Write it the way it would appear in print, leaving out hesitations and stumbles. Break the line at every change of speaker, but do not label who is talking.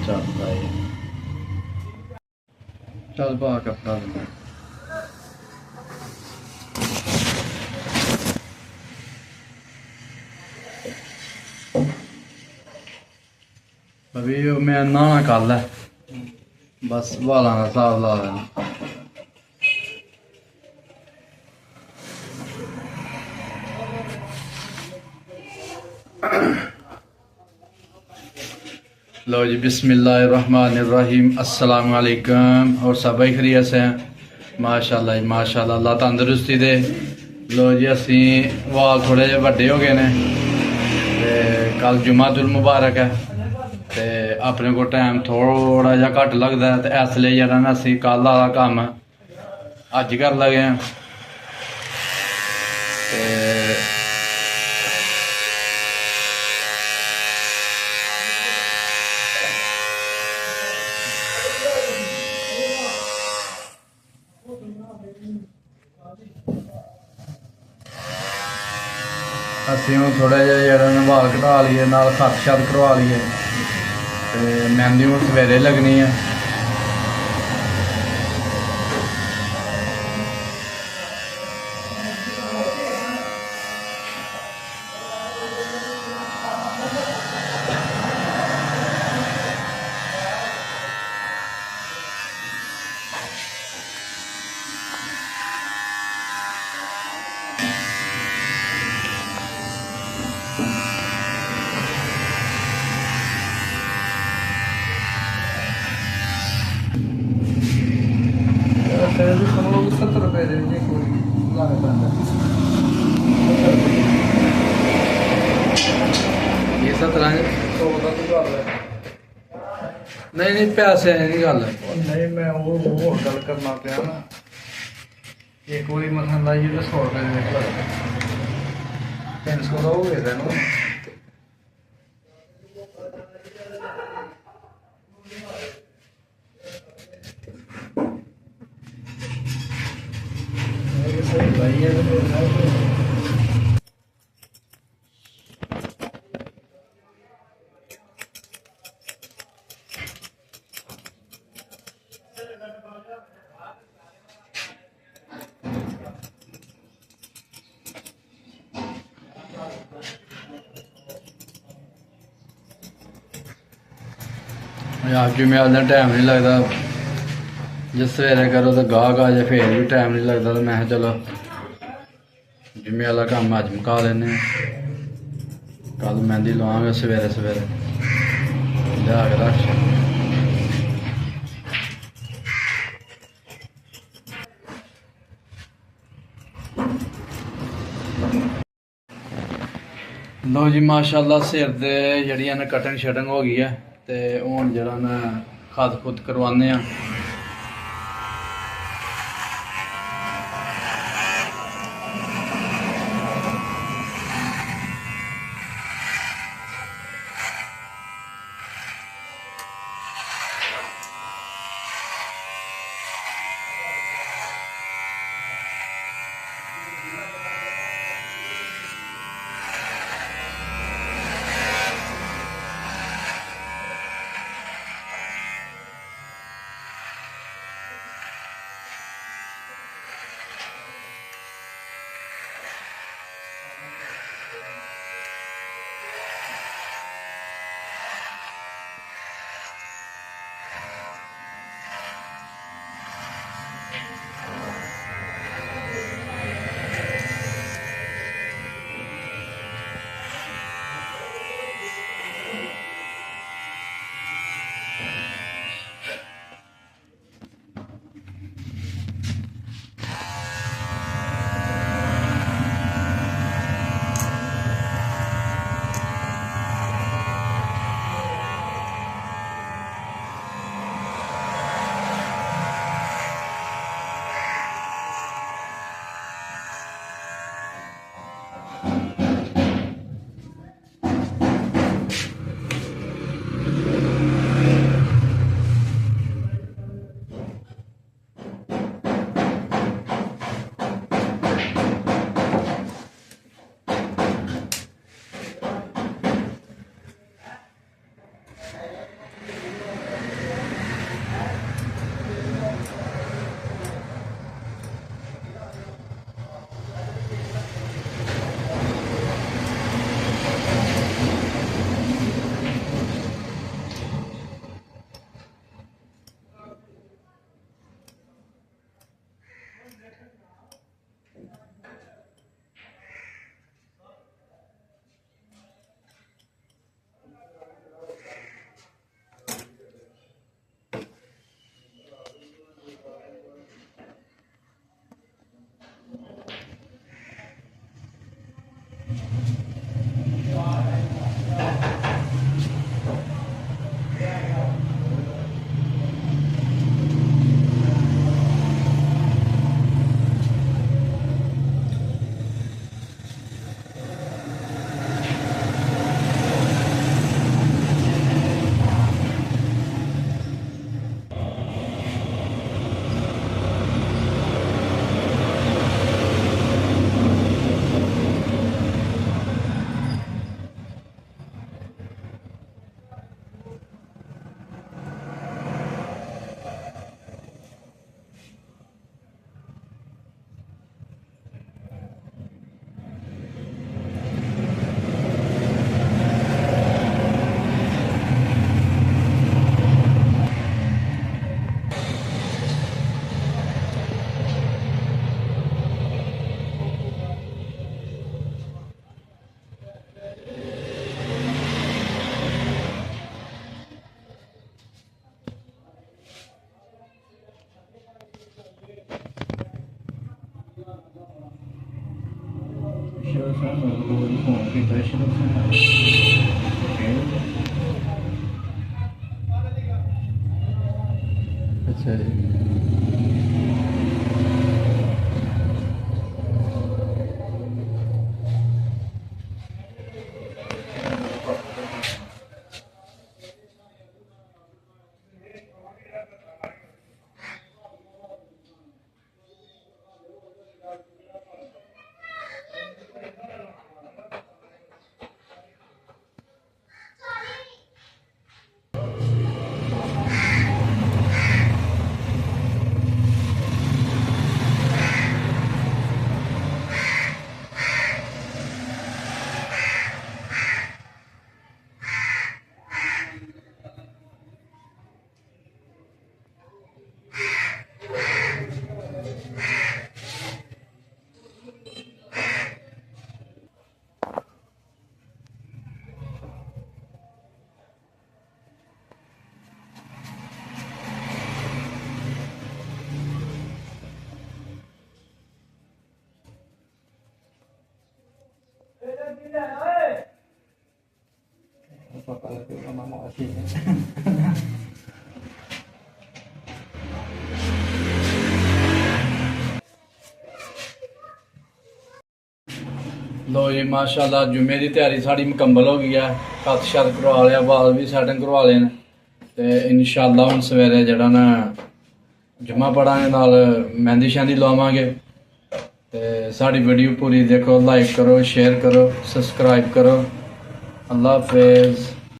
चल भाई चल पा कपड़ा लेना अभी मैं नहाना कल है बस बालां का हिसाब ला लेना लो जी बिस्मिल्लाहिर्रहमानिर्रहीम अस्सलाम वालेकुम और सब भाई खैरियत से हैं माशाल्लाह जी माशाल्लाह अल्लाह तंदुरुस्ती दे। लो जी असी वाल थोड़े जे वड्डे हो गए ने ते कल जुमातुल मुबारक है ते अपने को टाइम थोड़ा जा घट लगता है तो इसलिए जरा ना असी कल वाला काम अज कर लगे हैं ਅਸੀਂ ਹੁਣ ਥੋੜਾ ਜਿਹਾ ਜਿਹੜਾ ਵਾਲ ਕਟਾ ਲਈਏ ਨਾਲ ਸੱਤ ਸ਼ੱਤ ਕਰਵਾ ਲਈਏ ਤੇ ਮਹਿੰਦੀ ਹੁਣ ਸਵੇਰੇ ਲੱਗਣੀ ਹੈ। हम लोग 70 रुपये देंगे ये 17 नहीं नहीं पैसे नहीं गल नहीं मैं वो गल करना पाया ना एक बारी मसन लाइए तो 100 रुपये निकला 300 का हो गया ना जुम्मे वाले दिन टाइम नहीं लगता जे सवेरे करो तो गाहक आ जाए फिर भी टाइम नहीं लगता तो मैं चलो जुम्मे वाला काम अज मुका लेने कल मेहंदी लवांगे सवेरे सवेरे लिया के रख लो जी माशाल्लाह सिर दे जड़ियां ने कटिंग शटिंग हो गई है ते हुण जरा ना खत खुत करवाने ਅੱਛਾ ਜੀ। लो जी माशाल्लाह जुम्मे की तैयारी साड़ी मुकम्मल हो गई है। कत शत करवा लिया, बाल भी सैटिंग करवा ले ते इंशाअल्लाह हुण सवेरे जेह्ड़ा ना जुम्मा पढ़ांगे नाल मेहंदी शैंदी लवावांगे। ते साड़ी वीडियो पूरी देखो, लाइक करो, शेयर करो, सब्सक्राइब करो। अल्लाह हाफिज़।